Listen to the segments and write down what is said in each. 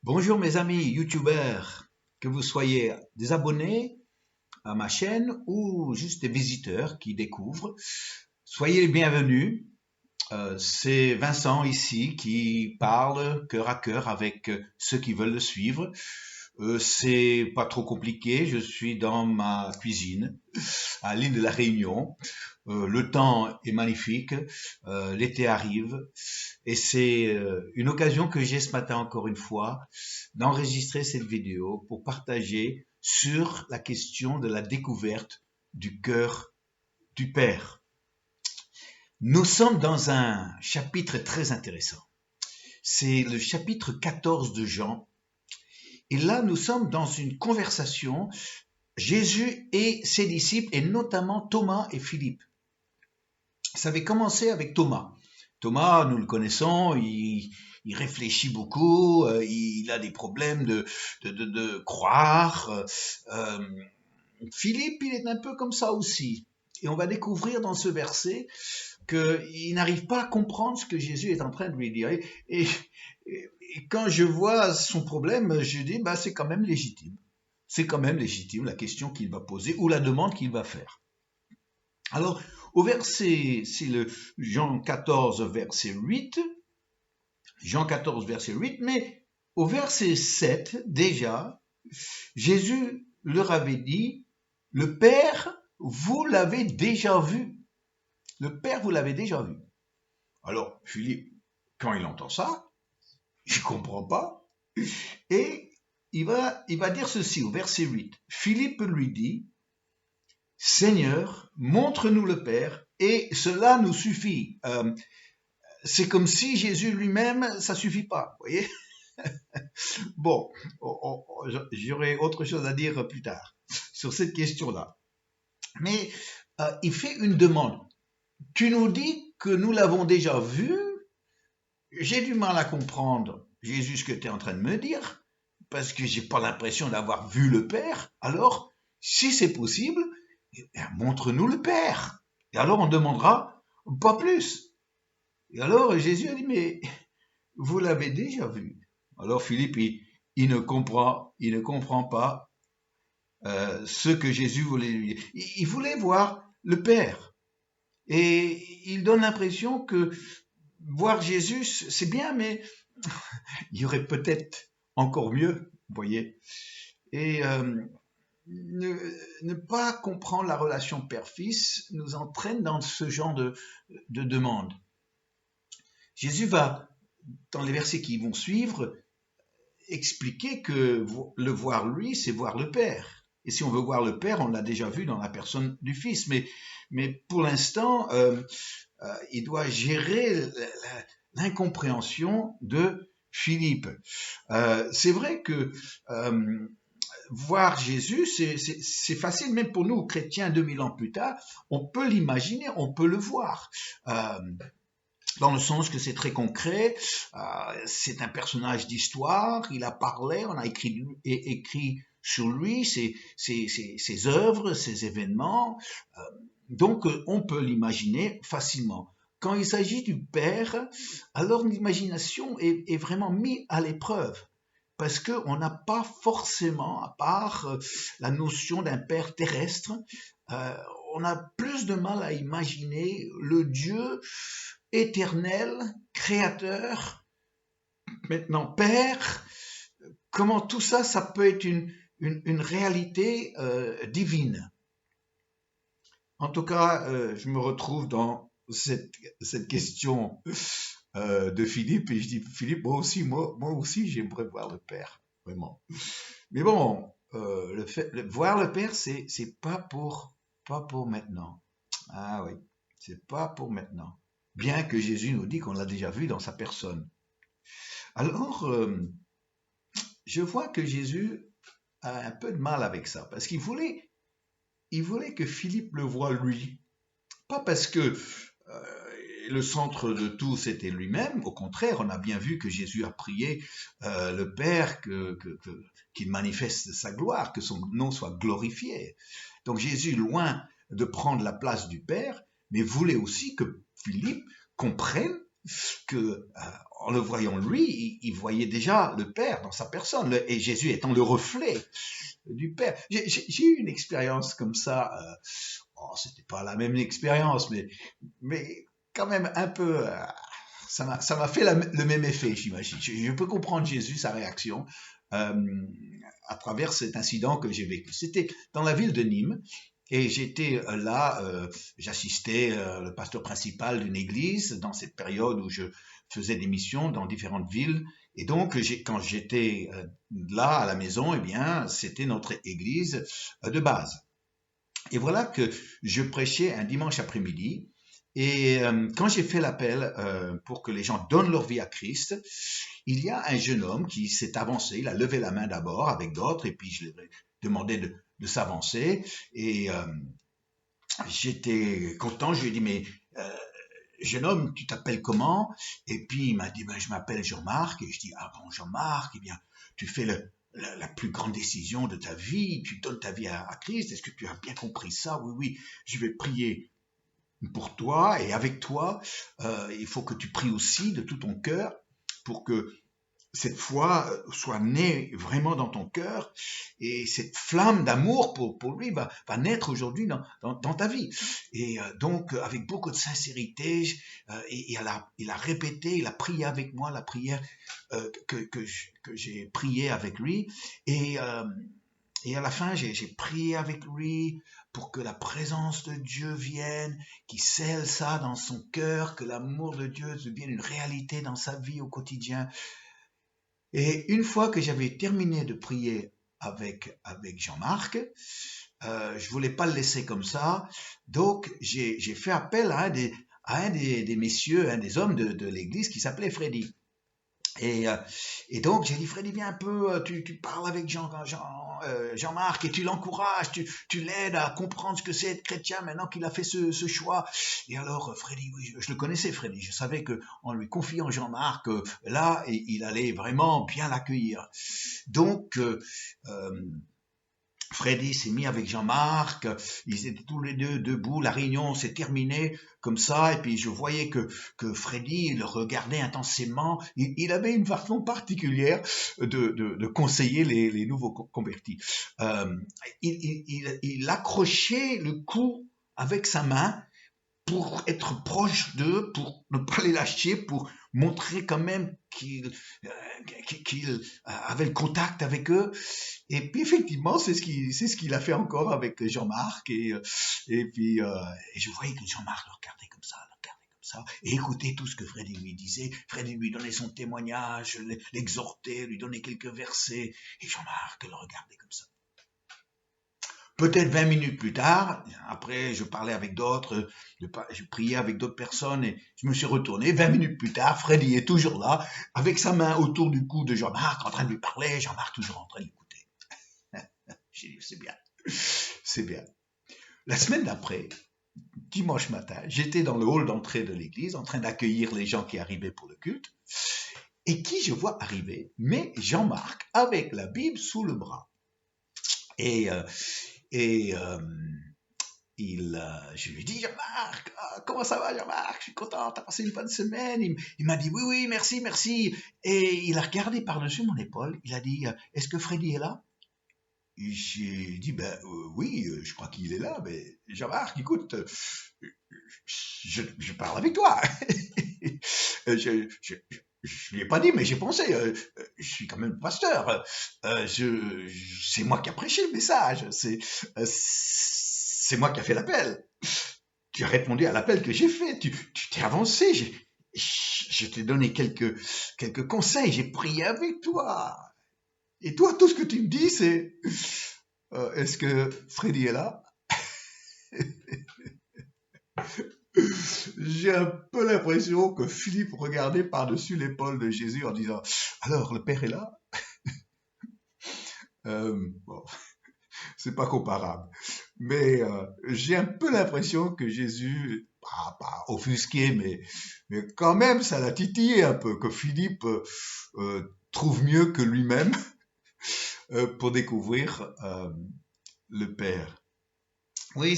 Bonjour mes amis youtubeurs, que vous soyez des abonnés à ma chaîne ou juste des visiteurs qui découvrent, soyez les bienvenus. C'est Vincent ici qui parle cœur à cœur avec ceux qui veulent le suivre. C'est pas trop compliqué, je suis dans ma cuisine à l'île de la Réunion. Le temps est magnifique, l'été arrive et c'est une occasion que j'ai ce matin encore une fois d'enregistrer cette vidéo pour partager sur la question de la découverte du cœur du Père. Nous sommes dans un chapitre très intéressant. C'est le chapitre 14 de Jean. Et là, nous sommes dans une conversation, Jésus et ses disciples, et notamment Thomas et Philippe. Ça avait commencé avec Thomas. Thomas, nous le connaissons, il réfléchit beaucoup, il a des problèmes de croire. Philippe, il est un peu comme ça aussi. Et on va découvrir dans ce verset qu'il n'arrive pas à comprendre ce que Jésus est en train de lui dire. Et quand je vois son problème, je dis, bah, c'est quand même légitime. C'est quand même légitime la question qu'il va poser ou la demande qu'il va faire. Alors, au verset, c'est le Jean 14, verset 8, Jean 14, verset 8, mais au verset 7, déjà, Jésus leur avait dit, le Père, vous l'avez déjà vu. Le Père, vous l'avez déjà vu. Alors, Philippe, quand il entend ça, il ne comprend pas, et il va dire ceci au verset 8. Philippe lui dit, Seigneur, montre-nous le Père, et cela nous suffit. C'est comme si Jésus lui-même, ça suffit pas, vous voyez. Bon, j'aurai autre chose à dire plus tard sur cette question-là. Mais il fait une demande. Tu nous dis que nous l'avons déjà vu. J'ai du mal à comprendre, Jésus, ce que tu es en train de me dire, parce que j'ai pas l'impression d'avoir vu le Père. Alors, si c'est possible, montre-nous le Père. Et alors on demandera pas plus. Et alors Jésus a dit, mais vous l'avez déjà vu. Alors Philippe, il ne comprend pas ce que Jésus voulait lui dire. Il voulait voir le Père. Et il donne l'impression que voir Jésus, c'est bien, mais il y aurait peut-être encore mieux, vous voyez. Et ne pas comprendre la relation père-fils nous entraîne dans ce genre de demande. Jésus va, dans les versets qui vont suivre, expliquer que le voir lui, c'est voir le Père. Et si on veut voir le Père, on l'a déjà vu dans la personne du Fils. Mais pour l'instant, il doit gérer l'incompréhension de Philippe. C'est vrai que voir Jésus, c'est facile, même pour nous, chrétiens, 2000 ans plus tard, on peut l'imaginer, on peut le voir. Dans le sens que c'est très concret, c'est un personnage d'histoire, il a parlé, on a écrit sur lui, ses œuvres, ses événements, donc on peut l'imaginer facilement. Quand il s'agit du Père, alors l'imagination est vraiment mise à l'épreuve, parce qu'on n'a pas forcément, à part la notion d'un Père terrestre, on a plus de mal à imaginer le Dieu éternel, créateur, maintenant Père, comment tout ça, ça peut être une réalité divine. En tout cas, je me retrouve dans cette question de Philippe, et je dis, Philippe, moi aussi, j'aimerais voir le Père, vraiment. Mais bon, voir le Père, c'est pas pour maintenant. Ah oui, c'est pas pour maintenant. Bien que Jésus nous dit qu'on l'a déjà vu dans sa personne. Alors, je vois que Jésus a un peu de mal avec ça, parce qu'il voulait que Philippe le voie lui. Pas parce que le centre de tout c'était lui-même, au contraire, on a bien vu que Jésus a prié le Père qu'il manifeste sa gloire, que son nom soit glorifié. Donc Jésus, loin de prendre la place du Père, mais voulait aussi que Philippe comprenne que en le voyant lui, il voyait déjà le Père dans sa personne, et Jésus étant le reflet du Père. J'ai eu une expérience comme ça. C'était pas la même expérience, mais quand même un peu. Ça m'a fait le même effet, j'imagine. Je peux comprendre Jésus, sa réaction, euh, à travers cet incident que j'ai vécu. C'était dans la ville de Nîmes. Et j'étais là, j'assistais le pasteur principal d'une église dans cette période où je faisais des missions dans différentes villes. Et donc, quand j'étais là à la maison, eh bien, c'était notre église de base. Et voilà que je prêchais un dimanche après-midi. Et quand j'ai fait l'appel pour que les gens donnent leur vie à Christ, il y a un jeune homme qui s'est avancé. Il a levé la main d'abord avec d'autres, et puis je lui ai demandé de s'avancer. Et j'étais content. Je lui ai dit, mais jeune homme, tu t'appelles comment? Et puis il m'a dit, ben, je m'appelle Jean-Marc. Et je dis, ah bon, Jean-Marc, eh bien, tu fais la plus grande décision de ta vie, tu donnes ta vie à Christ. Est-ce que tu as bien compris ça? Oui, oui, je vais prier pour toi et avec toi. Il faut que tu pries aussi de tout ton cœur pour que cette foi soit née vraiment dans ton cœur, et cette flamme d'amour pour lui va naître aujourd'hui dans ta vie. Et donc, avec beaucoup de sincérité, et il a répété, il a prié avec moi la prière que j'ai priée avec lui. Et à la fin, j'ai prié avec lui pour que la présence de Dieu vienne, qu'il scelle ça dans son cœur, que l'amour de Dieu devienne une réalité dans sa vie au quotidien. Et une fois que j'avais terminé de prier avec Jean-Marc, je voulais pas le laisser comme ça, donc j'ai fait appel à un des messieurs, un des hommes de l'église qui s'appelait Freddy. Et donc j'ai dit, Freddy, viens un peu, tu parles avec Jean-Marc et tu l'encourages, tu l'aides à comprendre ce que c'est être chrétien maintenant qu'il a fait ce choix. Et alors Freddy, oui, je le connaissais, Freddy, je savais que en lui confiant Jean-Marc, là, il allait vraiment bien l'accueillir. Donc Freddy s'est mis avec Jean-Marc, ils étaient tous les deux debout, la réunion s'est terminée comme ça, et puis je voyais que Freddy le regardait intensément. Il avait une façon particulière de conseiller les nouveaux convertis. Euh, il accrochait le cou avec sa main pour être proche d'eux, pour ne pas les lâcher, pour montrer quand même qu'il avait le contact avec eux. Et puis effectivement, c'est ce qu'il a fait encore avec Jean-Marc. Et puis et je voyais que Jean-Marc le regardait comme ça, et écoutait tout ce que Freddy lui disait. Freddy lui donnait son témoignage, l'exhortait, lui donnait quelques versets, et Jean-Marc le regardait comme ça. Peut-être 20 minutes plus tard, après je parlais avec d'autres, je priais avec d'autres personnes, et je me suis retourné. 20 minutes plus tard, Freddy est toujours là, avec sa main autour du cou de Jean-Marc, en train de lui parler, Jean-Marc toujours en train de l'écouter. J'ai dit, c'est bien, c'est bien. La semaine d'après, dimanche matin, j'étais dans le hall d'entrée de l'église, en train d'accueillir les gens qui arrivaient pour le culte, et qui je vois arriver? Mais Jean-Marc, avec la Bible sous le bras. Et je lui dis, Jean-Marc, comment ça va, Jean-Marc? Je suis content, t'as passé une bonne semaine. Il m'a dit, oui, oui, merci, merci. Et il a regardé par-dessus mon épaule. Il a dit, est-ce que Freddy est là? Et j'ai dit, ben oui, je crois qu'il est là. Mais Jean-Marc, écoute, je parle avec toi. Je lui ai pas dit, mais j'ai pensé, je suis quand même pasteur. C'est moi qui a prêché le message. C'est moi qui a fait l'appel. Tu as répondu à l'appel que j'ai fait. Tu t'es avancé. Je t'ai donné quelques conseils. J'ai prié avec toi. Et toi, tout ce que tu me dis, c'est est-ce que Freddy est là? J'ai un peu l'impression que Philippe regardait par-dessus l'épaule de Jésus en disant, alors le Père est là? Bon, c'est pas comparable. Mais j'ai un peu l'impression que Jésus, pas offusqué, mais quand même, ça l'a titillé un peu, que Philippe trouve mieux que lui-même pour découvrir le Père. Oui,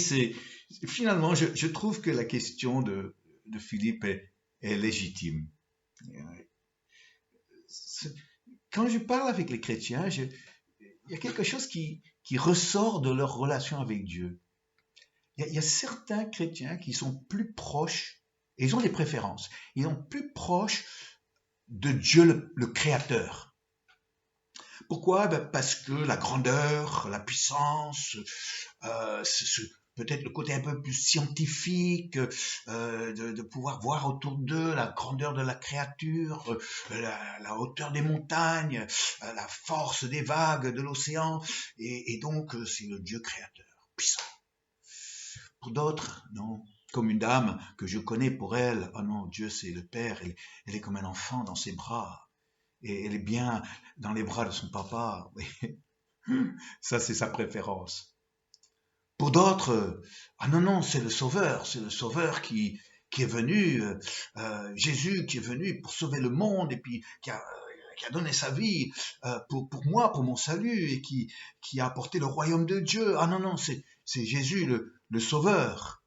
finalement, je trouve que la question de Philippe est légitime. quand je parle avec les chrétiens, il y a quelque chose qui ressort de leur relation avec Dieu. Il y a certains chrétiens qui sont plus proches, et ils ont des préférences, ils sont plus proches de Dieu le Créateur. Pourquoi? Parce que la grandeur, la puissance, peut-être le côté un peu plus scientifique, de pouvoir voir autour d'eux la grandeur de la créature, la hauteur des montagnes, la force des vagues de l'océan, et donc c'est le Dieu créateur, puissant. Pour d'autres, non. Comme une dame que je connais, pour elle, oh non, Dieu c'est le Père, elle est comme un enfant dans ses bras, et elle est bien dans les bras de son papa. Ça c'est sa préférence. Pour d'autres, ah non, non, c'est le Sauveur qui est venu, Jésus qui est venu pour sauver le monde, et puis qui a donné sa vie pour moi, pour mon salut, et qui a apporté le royaume de Dieu. Ah non, non, c'est Jésus le Sauveur.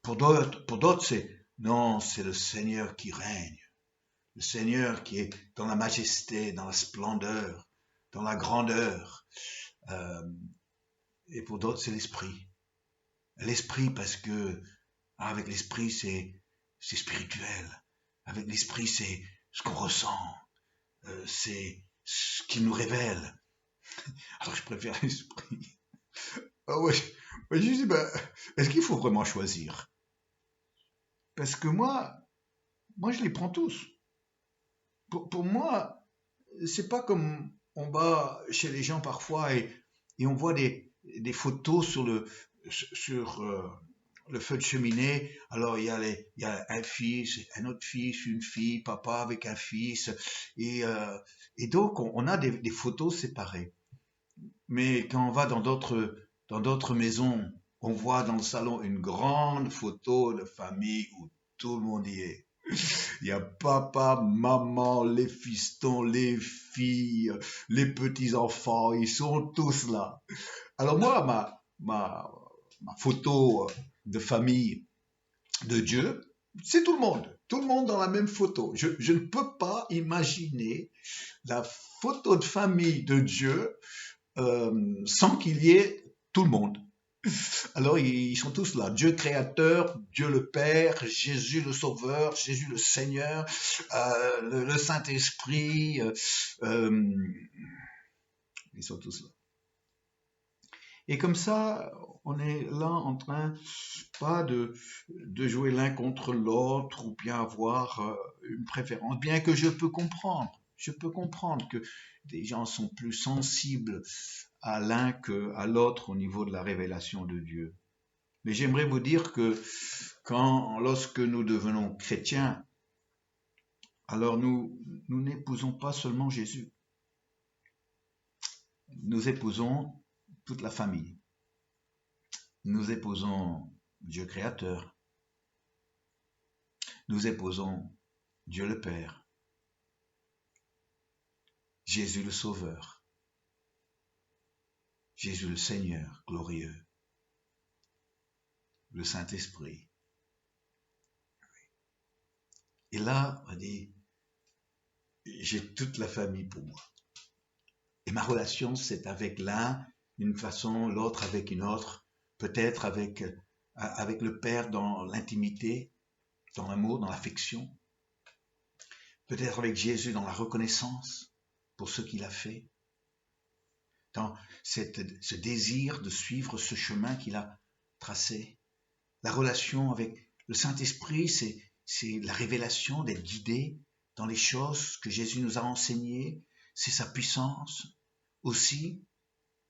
Pour d'autres, non, c'est le Seigneur qui règne. Le Seigneur qui est dans la majesté, dans la splendeur, dans la grandeur. Et pour d'autres, c'est l'Esprit. L'Esprit parce que avec l'Esprit, c'est spirituel. Avec l'Esprit, c'est ce qu'on ressent. C'est ce qui nous révèle. Alors je préfère l'Esprit. Ah ouais, je dis, est-ce qu'il faut vraiment choisir? Parce que moi, je les prends tous. Pour moi, c'est pas comme on va chez les gens parfois et on voit des photos sur le feu de cheminée. Alors il y a un fils, un autre fils, une fille, papa avec un fils, et donc on a des photos séparées. Mais quand on va dans d'autres maisons, on voit dans le salon une grande photo de famille où tout le monde y est. Il y a papa, maman, les fistons, les filles, les petits-enfants, ils sont tous là. Alors moi, ma photo de famille de Dieu, c'est tout le monde. Tout le monde dans la même photo. Je ne peux pas imaginer la photo de famille de Dieu sans qu'il y ait tout le monde. Alors ils sont tous là, Dieu créateur, Dieu le Père, Jésus le Sauveur, Jésus le Seigneur, le Saint-Esprit, ils sont tous là. Et comme ça, on est là en train, pas de jouer l'un contre l'autre ou bien avoir une préférence, bien que je peux comprendre que des gens sont plus sensibles à l'un qu'à l'autre au niveau de la révélation de Dieu. Mais j'aimerais vous dire que lorsque nous devenons chrétiens, alors nous n'épousons pas seulement Jésus. Nous épousons toute la famille. Nous épousons Dieu créateur. Nous épousons Dieu le Père. Jésus le Sauveur. Jésus le Seigneur glorieux. Le Saint-Esprit. Et là, on dit, j'ai toute la famille pour moi. Et ma relation, c'est avec l'un d'une façon, l'autre avec une autre, peut-être avec le Père dans l'intimité, dans l'amour, dans l'affection, peut-être avec Jésus dans la reconnaissance pour ce qu'il a fait, dans ce désir de suivre ce chemin qu'il a tracé. La relation avec le Saint-Esprit, c'est la révélation, d'être guidé dans les choses que Jésus nous a enseignées, c'est sa puissance aussi,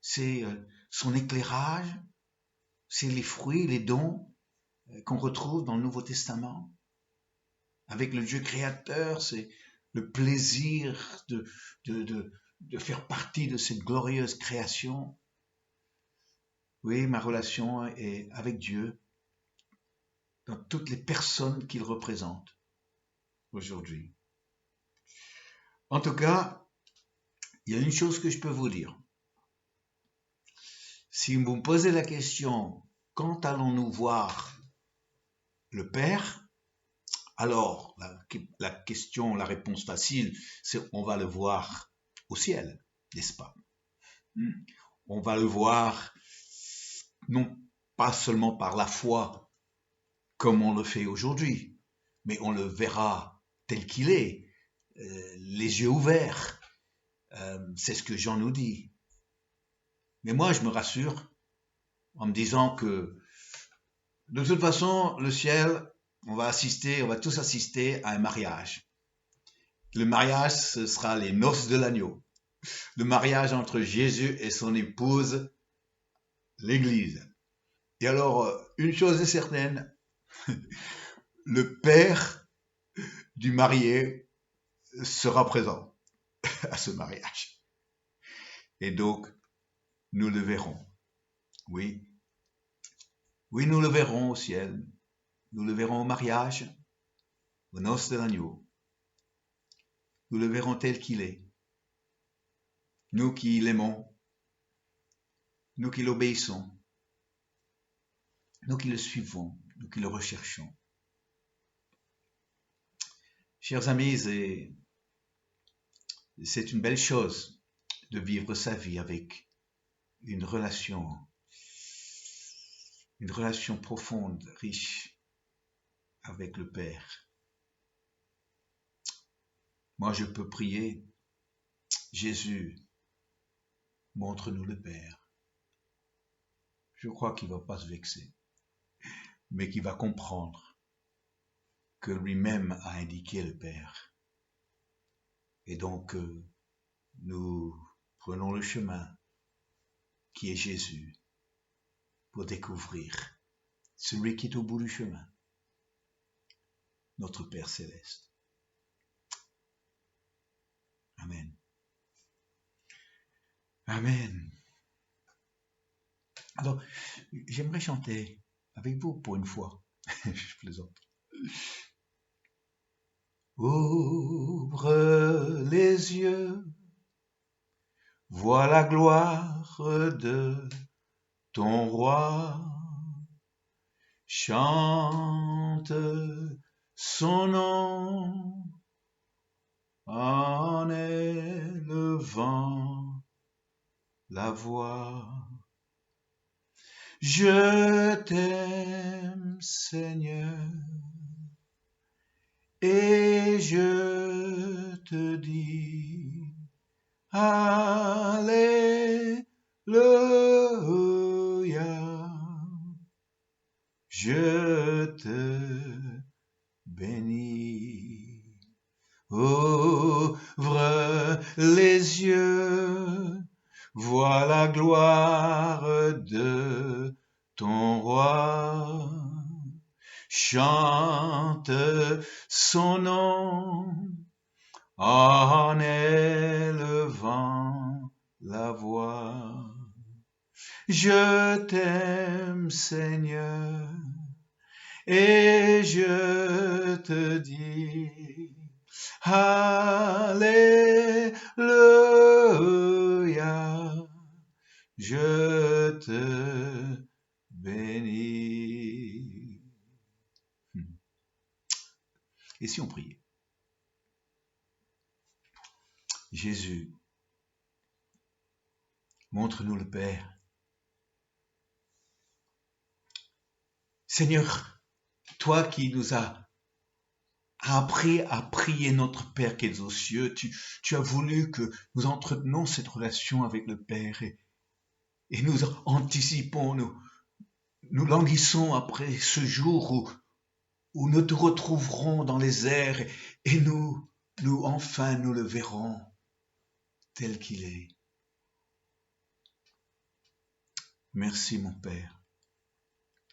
c'est son éclairage, c'est les fruits, les dons qu'on retrouve dans le Nouveau Testament. Avec le Dieu créateur, c'est le plaisir de faire partie de cette glorieuse création. Oui, ma relation est avec Dieu dans toutes les personnes qu'il représente aujourd'hui. En tout cas, il y a une chose que je peux vous dire. Si vous me posez la question, quand allons-nous voir le Père? Alors, la question, la réponse facile, c'est on va le voir au ciel, n'est-ce pas? On va le voir non pas seulement par la foi comme on le fait aujourd'hui, mais on le verra tel qu'il est, les yeux ouverts. C'est ce que Jean nous dit. Mais moi, je me rassure en me disant que de toute façon, le ciel, on va tous assister à un mariage. Le mariage, ce sera les noces de l'agneau. Le mariage entre Jésus et son épouse, l'Église. Et alors, une chose est certaine, le père du marié sera présent à ce mariage. Et donc, nous le verrons. Oui. Oui, nous le verrons au ciel. Nous le verrons au mariage, aux noces de l'agneau. Nous le verrons tel qu'il est. Nous qui l'aimons, nous qui l'obéissons, nous qui le suivons, nous qui le recherchons. Chers amis, c'est une belle chose de vivre sa vie avec une relation profonde, riche avec le Père. Moi, je peux prier, Jésus, montre-nous le Père. Je crois qu'il ne va pas se vexer, mais qu'il va comprendre que lui-même a indiqué le Père. Et donc, nous prenons le chemin qui est Jésus pour découvrir celui qui est au bout du chemin, notre Père céleste. Amen. Amen. Alors, j'aimerais chanter avec vous pour une fois. Je plaisante. Ouvre les yeux, vois la gloire de ton roi. Chante son nom en élevant la voix. Je t'aime, Seigneur, et je te dis Alléluia. Je te bénis. Ouvre les yeux, vois la gloire de ton roi. Chante son nom en élevant la voix. Je t'aime, Seigneur, et je te dis Alléluia, je te bénis. Et si on priait? Jésus, montre-nous le Père. Seigneur, toi qui nous as appris à prier notre Père qui est aux cieux, tu as voulu que nous entretenions cette relation avec le Père et nous anticipons, nous languissons après ce jour où nous te retrouverons dans les airs et nous enfin nous le verrons tel qu'il est. Merci mon Père,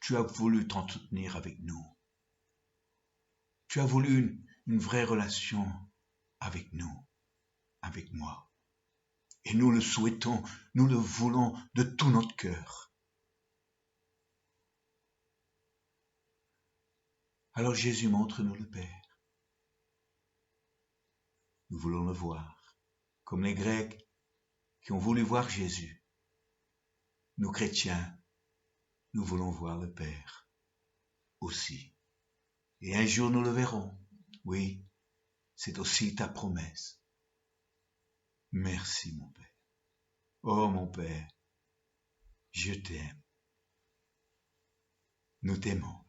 tu as voulu t'entretenir avec nous. Tu as voulu une vraie relation avec nous, avec moi. Et nous le souhaitons, nous le voulons de tout notre cœur. Alors Jésus, montre-nous le Père. Nous voulons le voir, comme les Grecs qui ont voulu voir Jésus. Nous chrétiens, nous voulons voir le Père aussi. Et un jour nous le verrons. Oui, c'est aussi ta promesse. Merci mon Père. Oh mon Père, je t'aime. Nous t'aimons.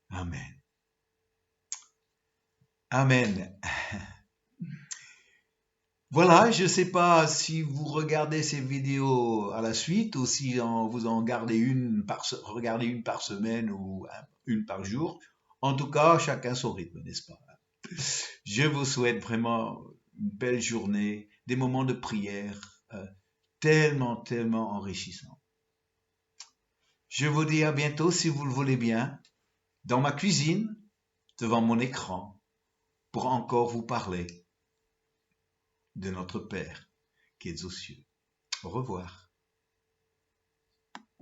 Amen. Amen. Voilà, je ne sais pas si vous regardez ces vidéos à la suite ou si vous en regardez une par semaine ou une par jour. En tout cas, chacun son rythme, n'est-ce pas? Je vous souhaite vraiment une belle journée, des moments de prière tellement, tellement enrichissants. Je vous dis à bientôt si vous le voulez bien, dans ma cuisine, devant mon écran, pour encore vous parler de notre Père qui est aux cieux. Au revoir.